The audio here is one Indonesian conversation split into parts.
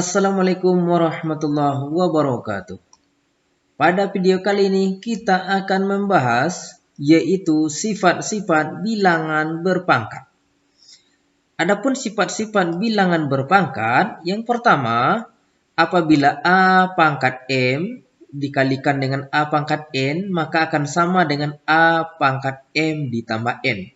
Assalamualaikum warahmatullahi wabarakatuh. Pada video kali ini kita akan membahas yaitu sifat-sifat bilangan berpangkat. Adapun sifat-sifat bilangan berpangkat, yang pertama, apabila A pangkat M dikalikan dengan A pangkat N, maka akan sama dengan A pangkat M ditambah N.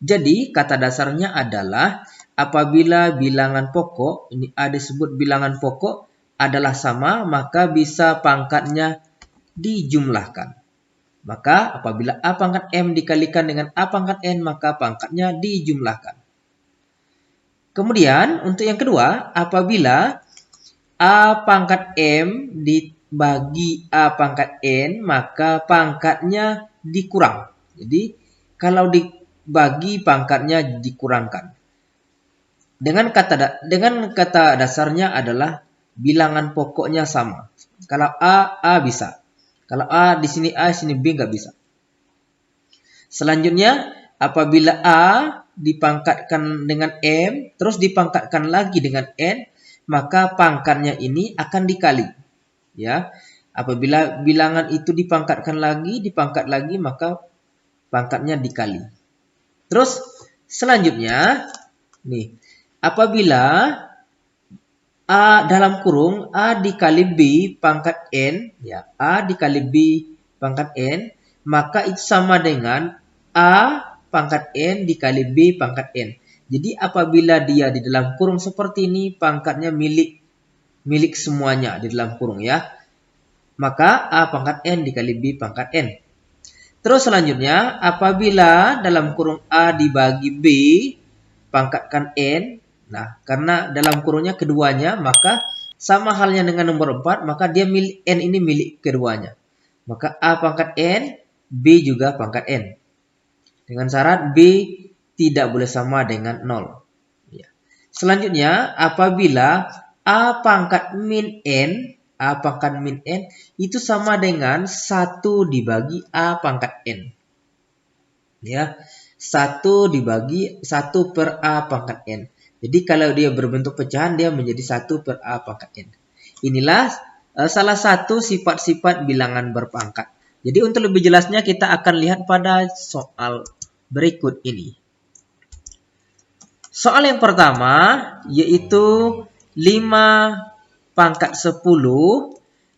Jadi kata dasarnya adalah apabila bilangan pokok, ini A disebut bilangan pokok, adalah sama, maka bisa pangkatnya dijumlahkan. Maka apabila A pangkat M dikalikan dengan A pangkat N, maka pangkatnya dijumlahkan. Kemudian untuk yang kedua, apabila A pangkat M dibagi A pangkat N, maka pangkatnya dikurang. Jadi kalau dibagi pangkatnya dikurangkan. Dengan kata dasarnya adalah bilangan pokoknya sama. Kalau A bisa. Kalau A di sini A, di sini B nggak bisa. Selanjutnya, apabila A dipangkatkan dengan M, terus dipangkatkan lagi dengan N, maka pangkatnya ini akan dikali. Ya, apabila bilangan itu dipangkat lagi, maka pangkatnya dikali. Terus selanjutnya, nih, apabila A dalam kurung A dikali B pangkat N, ya, A dikali B pangkat N, maka itu sama dengan A pangkat N dikali B pangkat N. Jadi apabila dia di dalam kurung seperti ini, pangkatnya milik semuanya di dalam kurung, ya. Maka A pangkat N dikali B pangkat N. Terus selanjutnya, apabila dalam kurung A dibagi B pangkatkan N, nah, karena dalam kurungnya keduanya, maka sama halnya dengan nomor 4, maka dia milik N ini milik keduanya. Maka A pangkat N, B juga pangkat N. Dengan syarat B tidak boleh sama dengan 0. Ya. Selanjutnya, apabila A pangkat min N itu sama dengan 1 dibagi A pangkat N. Ya. 1 per A pangkat N. Jadi kalau dia berbentuk pecahan, dia menjadi 1 per A pangkat N. Inilah salah satu sifat-sifat bilangan berpangkat. Jadi untuk lebih jelasnya kita akan lihat pada soal berikut ini. Soal yang pertama yaitu 5 pangkat 10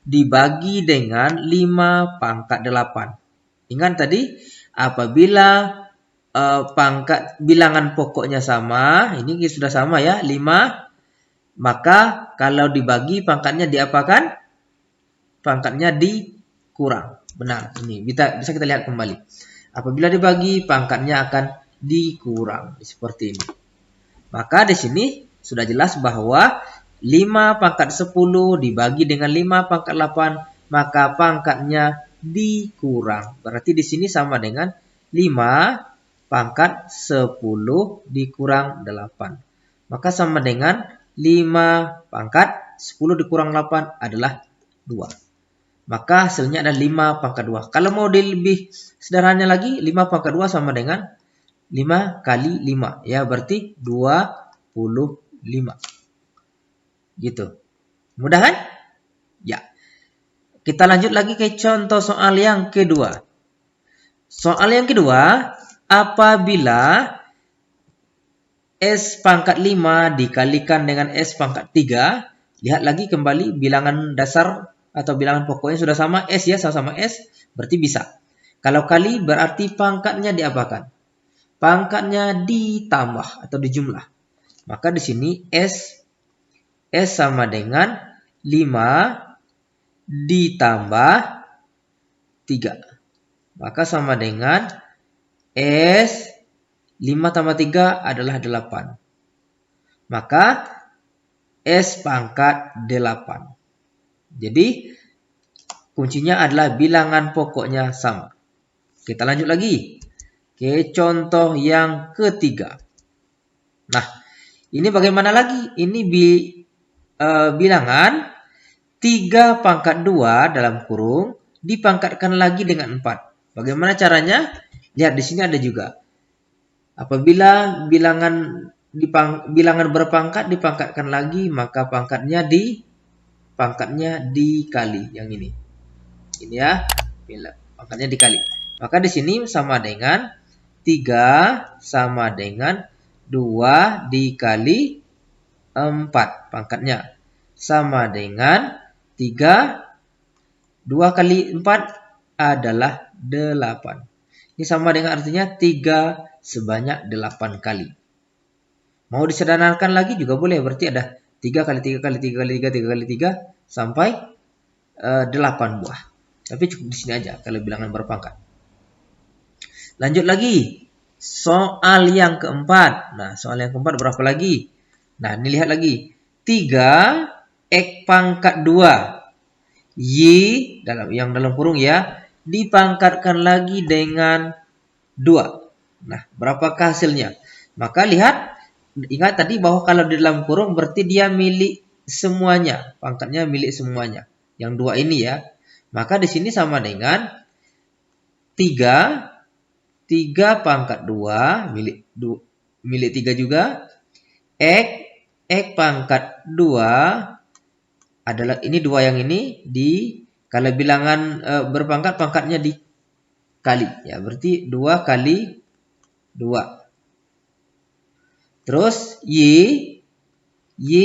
dibagi dengan 5 pangkat 8. Ingat tadi, apabila pangkat bilangan pokoknya sama, ini sudah sama ya, 5, maka kalau dibagi pangkatnya diapakan? Pangkatnya dikurang. Benar, ini bisa kita lihat kembali. Apabila dibagi, pangkatnya akan dikurang. Seperti ini. Maka di sini sudah jelas bahwa 5 pangkat 10 dibagi dengan 5 pangkat 8, maka pangkatnya dikurang. Berarti di sini sama dengan 5 pangkat 10 dikurang 8. Maka sama dengan 5 pangkat 10 dikurang 8 adalah 2. Maka hasilnya adalah 5 pangkat 2. Kalau mau lebih sederhananya lagi, 5 pangkat 2 sama dengan 5 kali 5. Ya, berarti 25. Gitu. Mudah kan? Ya. Kita lanjut lagi ke contoh soal yang kedua. Soal yang kedua, apabila S pangkat 5 dikalikan dengan S pangkat 3, lihat lagi kembali bilangan dasar atau bilangan pokoknya sudah sama S ya, sama-sama S, berarti bisa. Kalau kali berarti pangkatnya diapakan? Pangkatnya ditambah atau dijumlah. Maka di sini S sama dengan 5 ditambah 3. Maka sama dengan S 5 tambah 3 adalah 8. Maka S pangkat 8. Jadi kuncinya adalah bilangan pokoknya sama. Kita lanjut lagi ke contoh yang ketiga. Nah, ini bagaimana lagi? Ini bilangan 3 pangkat 2 dalam kurung dipangkatkan lagi dengan 4. Bagaimana caranya? Lihat di sini ada juga. Apabila bilangan bilangan berpangkat dipangkatkan lagi, maka pangkatnya dikali yang ini. Ini ya, pangkatnya dikali. Maka di sini sama dengan 3 sama dengan 2 dikali 4 pangkatnya. Sama dengan 3, 2 kali 4 adalah 8. Ini sama dengan artinya 3 sebanyak 8 kali. Mau disederhanakan lagi juga boleh, berarti ada 3 kali 3 kali 3 kali 3, 3 kali 3 sampai 8 buah. Tapi cukup di sini aja kalau bilangan berpangkat. Lanjut lagi. Soal yang keempat. Nah, soal yang keempat berapa lagi? Nah, ini lihat lagi. 3 X pangkat 2. Y dalam kurung ya, dipangkatkan lagi dengan 2. Nah, berapakah hasilnya? Maka ingat tadi bahwa kalau di dalam kurung berarti dia milik semuanya. Pangkatnya milik semuanya. Yang 2 ini ya. Maka di sini sama dengan 3 pangkat 2 milik 3 juga. X pangkat 2 adalah ini 2 yang ini kalau bilangan berpangkat pangkatnya dikali ya, berarti 2 kali 2. Terus Y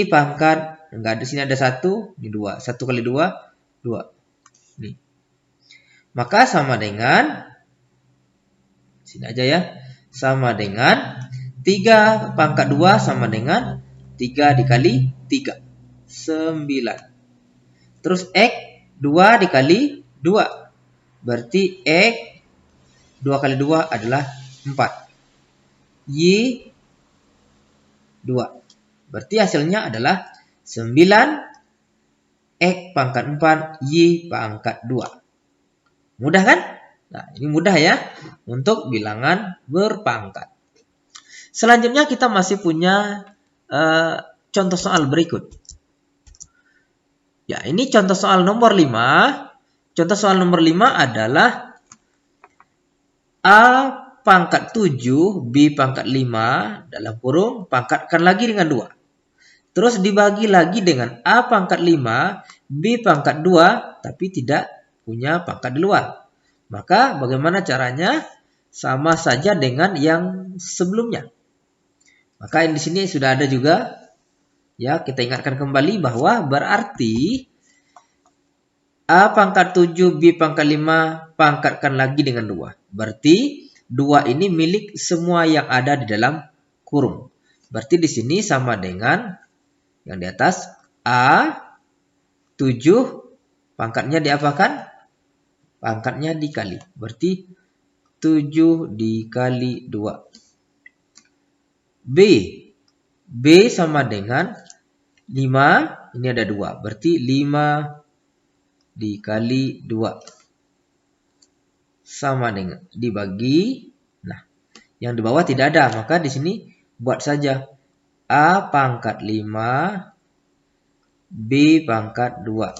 pangkat enggak, di sini ada 1, ini 2. 1 kali 2 2. Nih. Maka sama dengan sini aja ya. Sama dengan 3 pangkat 2 sama dengan 3 dikali 3. 9. Terus X 2 dikali 2. Berarti X 2 kali 2 adalah 4. Y 2. Berarti hasilnya adalah 9 X pangkat 4 Y pangkat 2. Mudah kan? Nah, ini mudah ya untuk bilangan berpangkat. Selanjutnya kita masih punya contoh soal berikut. Ya, ini contoh soal nomor 5. Contoh soal nomor 5 adalah A pangkat 7, B pangkat 5, dalam kurung, pangkatkan lagi dengan 2. Terus dibagi lagi dengan A pangkat 5, B pangkat 2, tapi tidak punya pangkat di luar. Maka bagaimana caranya? Sama saja dengan yang sebelumnya. Maka di sini sudah ada juga. Ya, kita ingatkan kembali bahwa berarti A pangkat 7, B pangkat 5, pangkatkan lagi dengan 2. Berarti 2 ini milik semua yang ada di dalam kurung. Berarti di sini sama dengan yang di atas A 7 pangkatnya diapakan? Pangkatnya dikali. Berarti 7 dikali 2. B sama dengan 5. Ini ada 2. Berarti 5 dikali 2. Sama dengan dibagi. Nah, yang di bawah tidak ada. Maka di sini buat saja A pangkat 5. B pangkat 2.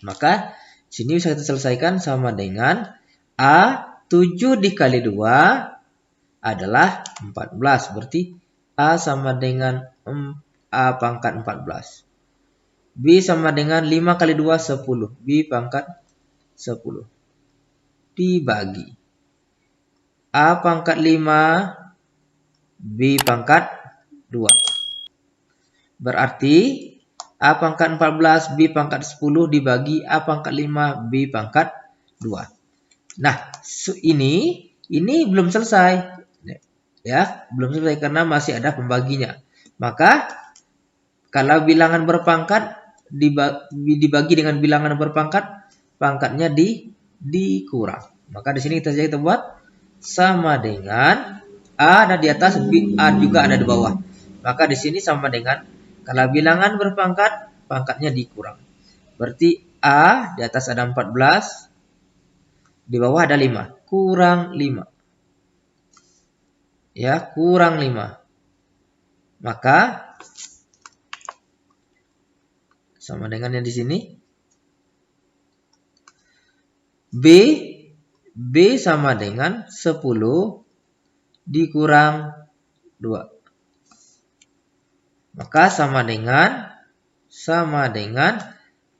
Maka sini bisa kita selesaikan sama dengan A 7 dikali 2 adalah 14. Berarti A sama dengan A pangkat 14. B sama dengan 5 kali 2, 10. B pangkat 10. Dibagi. A pangkat 5, B pangkat 2. Berarti A pangkat 14, B pangkat 10 dibagi A pangkat 5, B pangkat 2. Nah, ini belum selesai. Ya, belum selesai karena masih ada pembaginya. Maka kalau bilangan berpangkat dibagi dengan bilangan berpangkat, pangkatnya dikurang. Maka di sini kita buat sama dengan A ada di atas, B, A juga ada di bawah. Maka di sini sama dengan kalau bilangan berpangkat, pangkatnya dikurang. Berarti A di atas ada 14, di bawah ada 5, kurang 5. Ya, kurang 5. Maka sama dengan yang di sini. B sama dengan 10 dikurang 2. Maka sama dengan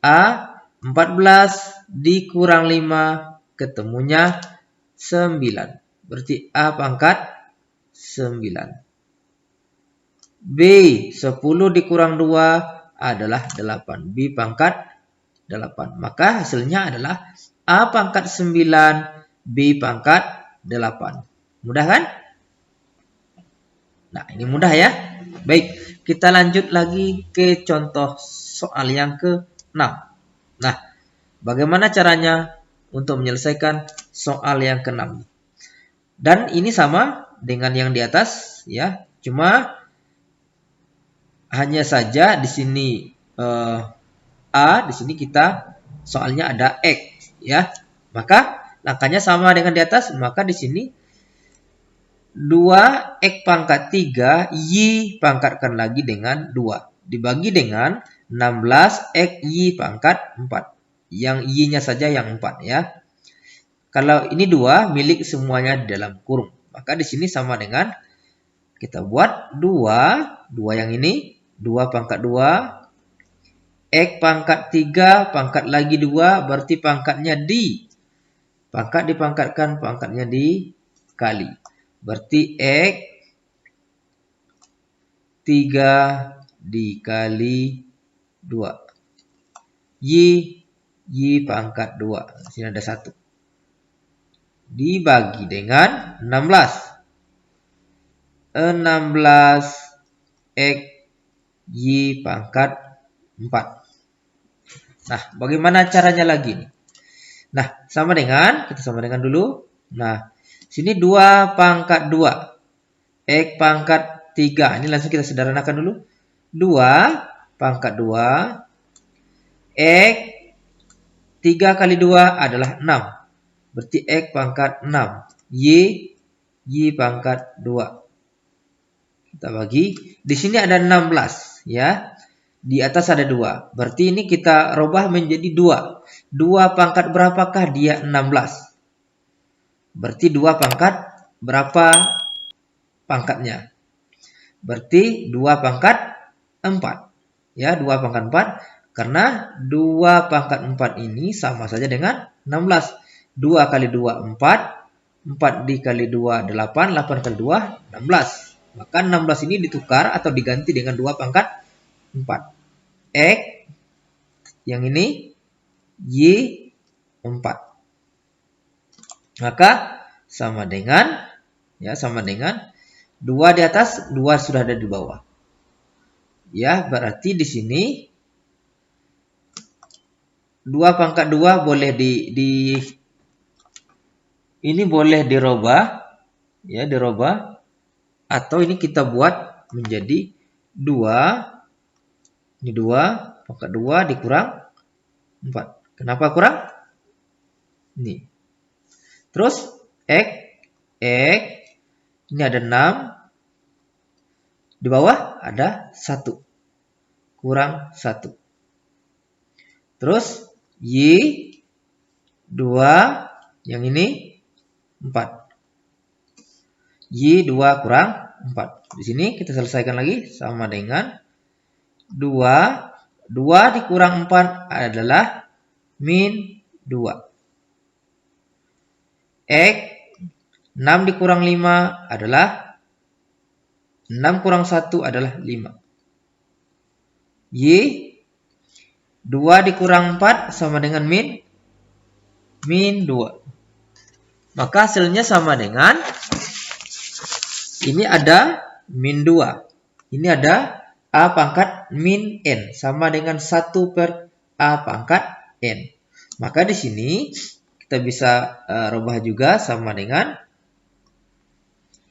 A 14 dikurang 5 ketemunya 9. Berarti A pangkat 9. B 10 dikurang 2 adalah 8. B pangkat 8. Maka hasilnya adalah A pangkat 9, B pangkat 8. Mudah kan? Nah, ini mudah ya. Baik, kita lanjut lagi ke contoh soal yang ke-6. Nah, bagaimana caranya untuk menyelesaikan soal yang ke-6? Dan ini sama dengan yang di atas ya. Cuma hanya saja di sini A, di sini kita soalnya ada X ya. Maka langkahnya sama dengan di atas, maka di sini 2x pangkat 3 y pangkatkan lagi dengan 2 dibagi dengan 16x y pangkat 4. Yang y-nya saja yang 4 ya. Kalau ini 2 milik semuanya di dalam kurung. Maka di sini sama dengan kita buat 2 yang ini 2 pangkat 2 x pangkat 3 pangkat lagi 2 berarti pangkatnya di pangkat dipangkatkan pangkatnya dikali. Berarti X 3 dikali 2. Y pangkat 2. Di sini ada 1. Dibagi dengan 16. 16 X Y pangkat 4. Nah, bagaimana caranya lagi nih? Nah, kita sama dengan dulu. Nah, sini 2 pangkat 2. X pangkat 3. Ini langsung kita sederhanakan dulu. 2 pangkat 2. X 3 kali 2 adalah 6. Berarti X pangkat 6. Y pangkat 2. Kita bagi. Di sini ada 16. Ya. Di atas ada 2. Berarti ini kita rubah menjadi 2. 2 pangkat berapakah dia 16? Berarti 2 pangkat berapa pangkatnya? Berarti 2 pangkat 4. Ya, 2 pangkat 4. Karena 2 pangkat 4 ini sama saja dengan 16. 2 kali 2, 4. 4 dikali 2, 8. 8 kali 2, 16. Maka 16 ini ditukar atau diganti dengan 2 pangkat 4. X yang ini Y 4. Maka sama dengan 2 di atas, 2 sudah ada di bawah. Ya, berarti di sini 2 pangkat 2 boleh ini boleh dirubah ya, dirubah atau ini kita buat menjadi 2. Ini 2 pangkat 2 dikurang 4. Kenapa kurang? Ini. Terus X ini ada 6. Di bawah ada 1. Kurang 1. Terus Y 2 yang ini 4. Y 2 kurang 4. Di sini kita selesaikan lagi sama dengan 2 dikurang 4 adalah min 2. X 6 dikurang 5 adalah 6 kurang 1 adalah 5. Y 2 dikurang 4 sama dengan min 2. Maka hasilnya sama dengan ini ada min 2. Ini ada A pangkat min N sama dengan 1 per A pangkat N. Maka di sini kita bisa rubah juga sama dengan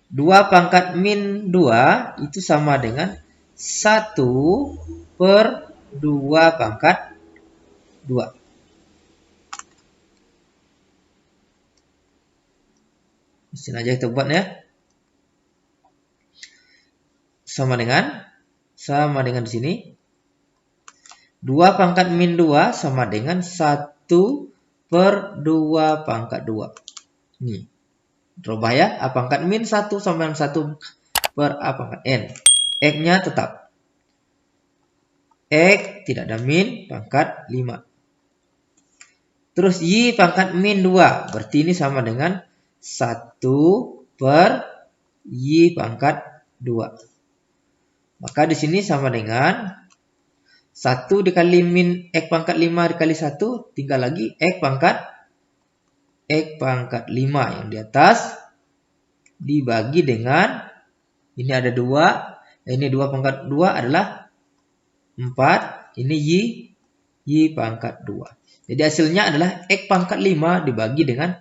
2 pangkat min 2 itu sama dengan 1 per 2 pangkat 2. Di sini aja kita buat ya. Sama dengan di sini 2 pangkat min 2 sama dengan 1 per 2 pangkat 2. Ini. Rubah ya. A pangkat min 1 sama dengan 1 per A pangkat N. X-nya tetap. X tidak ada min pangkat 5. Terus Y pangkat min 2. Berarti ini sama dengan 1 per Y pangkat 2. Maka di sini sama dengan 1 dikali min X pangkat 5 dikali 1. Tinggal lagi X pangkat 5 yang di atas. Dibagi dengan, ini ada 2. Ini 2 pangkat 2 adalah 4. Ini Y pangkat 2. Jadi hasilnya adalah X pangkat 5 dibagi dengan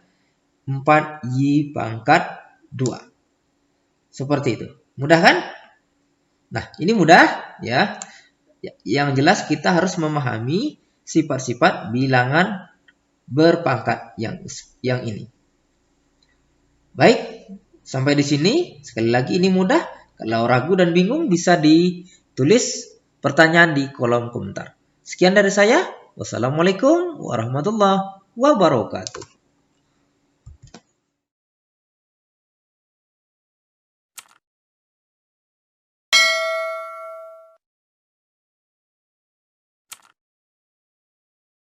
4Y pangkat 2. Seperti itu. Mudah kan? Nah, ini mudah ya. Yang jelas kita harus memahami sifat-sifat bilangan berpangkat yang ini. Baik, sampai di sini. Sekali lagi ini mudah. Kalau ragu dan bingung bisa ditulis pertanyaan di kolom komentar. Sekian dari saya. Wassalamualaikum warahmatullahi wabarakatuh.